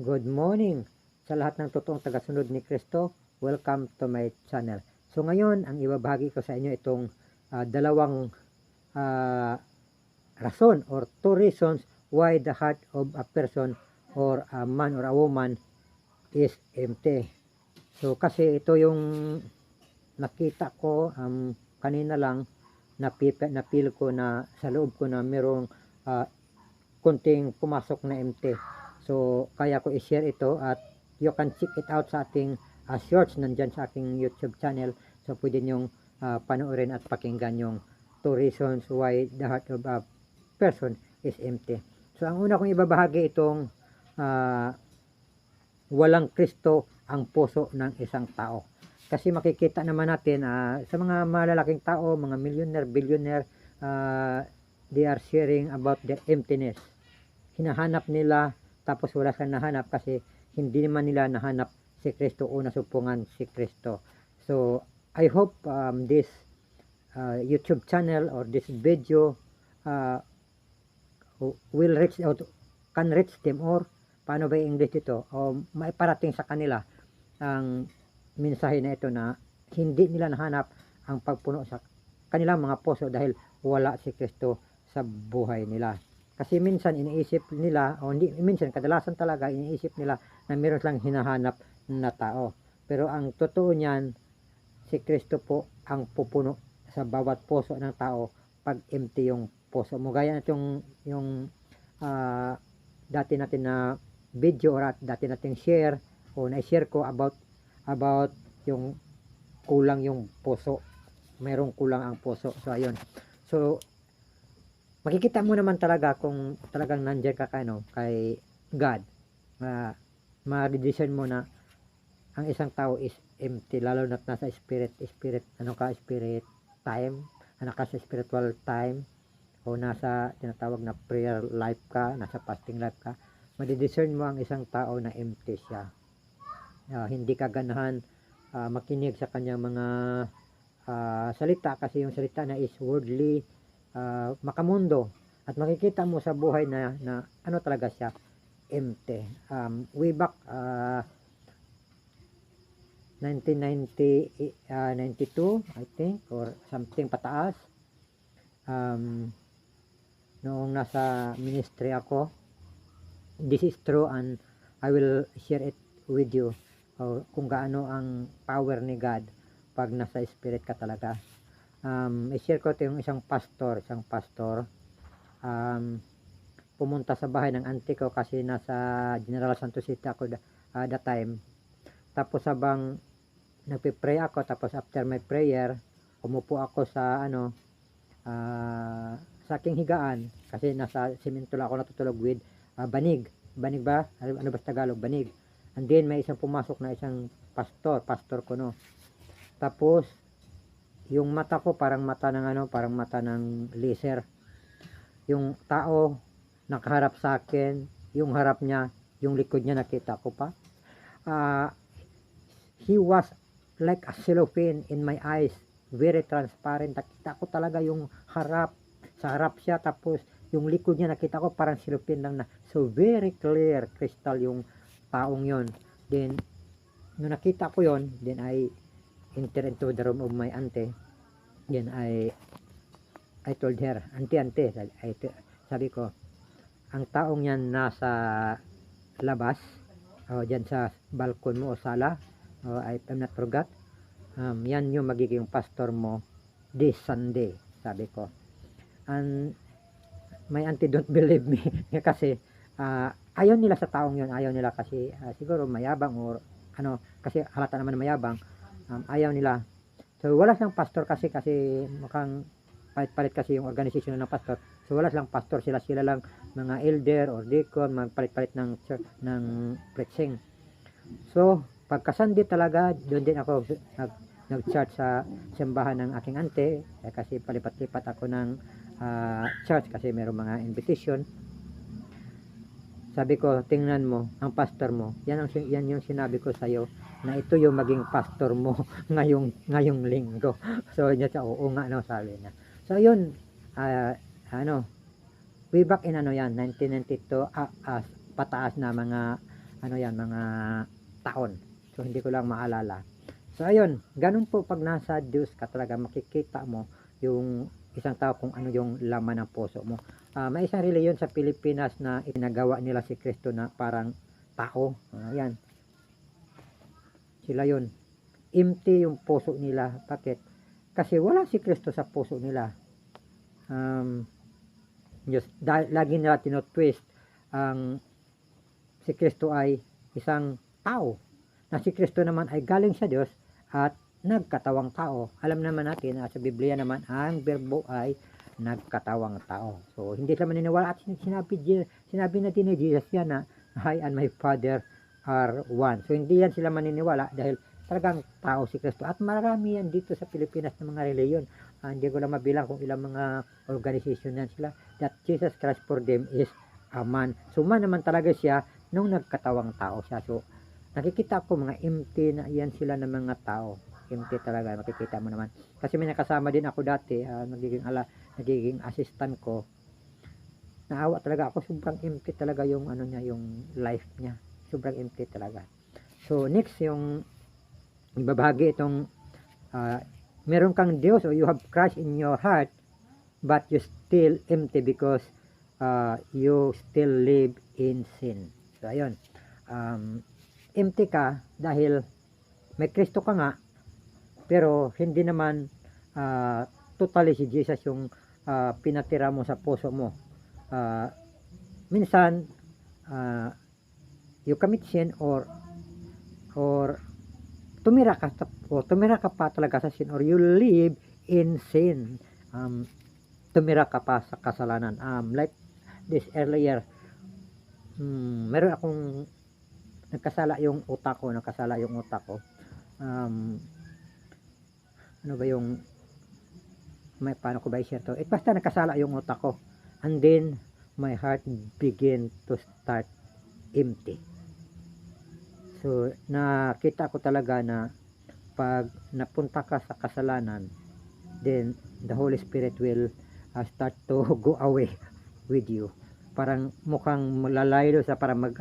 Good morning sa lahat ng totoong tagasunod ni Kristo. Welcome to my channel. So ngayon, ang ibabahagi ko sa inyo itong dalawang rason or two reasons why the heart of a person or a man or a woman is empty. So kasi ito yung nakita ko kanina lang, napil ko na sa loob ko na merong kunting pumasok na empty. So kaya ko i-share ito at you can check it out sa ating shorts nandyan sa aking YouTube channel. So pwede nyong panoorin at pakinggan yung two reasons why the heart of a person is empty. So ang una kong ibabahagi itong walang Kristo ang puso ng isang tao. Kasi makikita naman natin sa mga malalaking tao, mga millionaire, billionaire, they are sharing about their emptiness. Hinahanap nila tapos wala silang nahanap kasi hindi naman nila nahanap si Kristo o nasupungan si Kristo. So I hope this YouTube channel or this video will reach out, can reach them, or paano ba yung English ito, o maiparating sa kanila ang mensahe na ito na hindi nila nahanap ang pagpuno sa kanilang mga puso dahil wala si Kristo sa buhay nila. Kasi minsan iniisip nila, o hindi minsan, kadalasan talaga iniisip nila na meron lang hinahanap na tao. Pero ang totoo niyan, si Kristo po ang pupuno sa bawat puso ng tao pag empty yung puso mo. Gaya na yung dati natin na video or dati nating share o na-share ko about yung kulang yung puso. Merong kulang ang puso. So ayun. So makikita mo naman talaga kung talagang nandiyan ka kay God. Ma-decision mo na ang isang tao is empty, lalo na nasa spirit time, ka sa spiritual time, o nasa tinatawag na prayer life ka, nasa fasting life ka, ma-discern mo ang isang tao na empty siya. Hindi ka ganahan makinig sa kanyang mga salita kasi yung salita na is worldly, makamundo, at makikita mo sa buhay na ano talaga siya, empty. Way back 1992 I think, or something pataas, noong nasa ministry ako, this is true and I will share it with you, kung gaano ang power ni God pag nasa spirit ka talaga. I-share ko ito yung isang pastor, pumunta sa bahay ng auntie ko kasi nasa General Santos City ako that time. Tapos habang nagpe-pray ako, tapos after my prayer, umupo ako sa sa aking higaan kasi nasa simento lang ako natutulog with banig ba? Ano ba sa Tagalog? Banig. And then may isang pumasok na isang pastor ko, no. Tapos yung mata ko parang mata ng laser. Yung tao nakaharap sa akin, yung harap niya, yung likod niya nakita ko pa. He was like a cellophane in my eyes, very transparent. Nakita ko talaga yung harap, sa harap siya, tapos yung likod niya nakita ko parang cellophane lang na. So very clear, crystal yung taong yon. Then nung nakita ko yon, then I enter into the room of my auntie. Then I told her, auntie, sabi ko, ang taong yan nasa labas, dyan sa balkon mo o sala, I'm not forgot, yan yung magiging pastor mo this Sunday, sabi ko. And my auntie don't believe me kasi ayaw nila sa taong yun, ayaw nila kasi siguro mayabang or kasi halata naman na mayabang, ayaw nila. So wala siyang pastor kasi mukhang palit-palit kasi yung organization ng pastor. So wala silang pastor, sila lang mga elder or deacon, magpalit-palit ng preaching. So pagka Sunday talaga, doon din ako nag-church sa simbahan ng aking auntie, kasi palipat-lipat ako ng church kasi mayroong mga invitation. Sabi ko, tingnan mo ang pastor mo, yan yung sinabi ko sa iyo na ito yung maging pastor mo ngayong linggo. So niya siya, oo nga, no, sabi niya. So yun, way back in yan 1992, pataas na mga ano yan, mga taon. So hindi ko lang maalala. So ayun, ganun po pag nasa Diyos ka talaga, makikita mo yung isang tao kung ano yung laman ng puso mo. May isang reliyon sa Pilipinas na itinagawa nila si Kristo na parang tao. Ayan, sila yun. Empty yung puso nila. Bakit? Kasi wala si Kristo sa puso nila. Lagi nila tinotwist ang si Kristo ay isang tao. Na si Kristo naman ay galing sa Diyos at nagkatawang tao. Alam naman natin na sa Biblia naman ang berbo ay nagkatawang tao. So hindi sila maniniwala at sinabi natin ni Jesus yan na I and my Father are one. So hindi yan sila maniniwala dahil talagang tao si Kristo. At marami yan dito sa Pilipinas ng mga reliyon. Hindi ko lang mabilang kung ilang mga organization yan sila. That Jesus Christ for them is a man. So man naman talaga siya nung nagkatawang tao siya. So nakikita ko mga empty na yan sila ng mga tao. Empty talaga, makikita mo naman. Kasi may nakasama din ako dati, nagiging assistant ko. Naawa talaga ako, sobrang empty talaga yung ano niya, yung life niya. Sobrang empty talaga. So next yung ibabahagi itong meron kang Diyos or you have Christ in your heart but you still empty because you still live in sin. So ayun, empty ka dahil may Kristo ka nga pero hindi naman totally si Jesus yung pinatira mo sa puso mo. Minsan you commit sin or tumira ka pa talaga sa sin or you live in sin. Tumira ka pa sa kasalanan. Like this earlier, meron akong nakasala yung utak ko. Ano ba yung paano ko ba i-share to? Basta nakasala yung utak ko. And then my heart begin to start empty. So nakita ko talaga na pag napunta ka sa kasalanan, then the Holy Spirit will start to go away with you. Parang mukhang malalaylo sa parang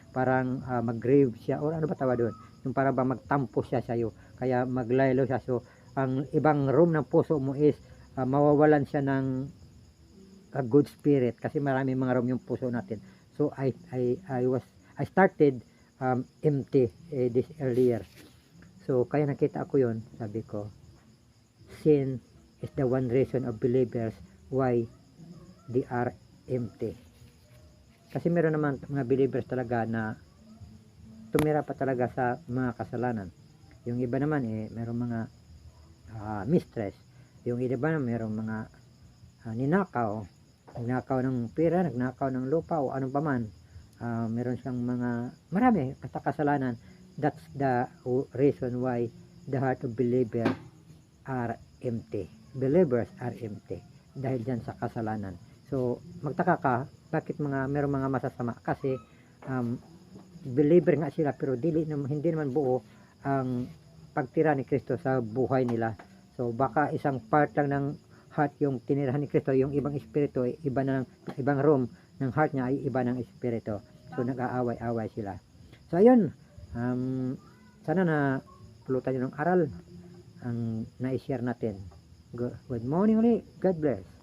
parang mag-grave siya or ano ba tawag doon? Yung para ba magtampo siya sa iyo. Kaya maglaylo siya. So ang ibang room ng puso mo is mawawalan siya ng a good spirit kasi marami mga room yung puso natin. So I started empty this earlier. So kaya nakita ko yon, sabi ko sin is the one reason of believers why they are empty. Kasi meron naman mga believers talaga na tumira pa talaga sa mga kasalanan. Yung iba naman meron mga mistress. Yung iba naman meron mga nagnakaw ng pera, nagnakaw ng lupa o anong paman. Meron siyang mga marami basta kasalanan. That's the reason why the heart of believers are empty. Believers are empty dahil dyan sa kasalanan. So magtaka ka bakit meron mga masasama kasi believer nga sila pero hindi naman buo ang pagtira ni Kristo sa buhay nila. So baka isang part lang ng heart yung tinirahan ni Kristo, yung ibang espiritu ibang room ng heart niya ay iba ng espiritu. So nag-aaway-away sila. So ayun, sana na pulutan niyo ng aral ang na-share natin. Good morning ulit. God bless.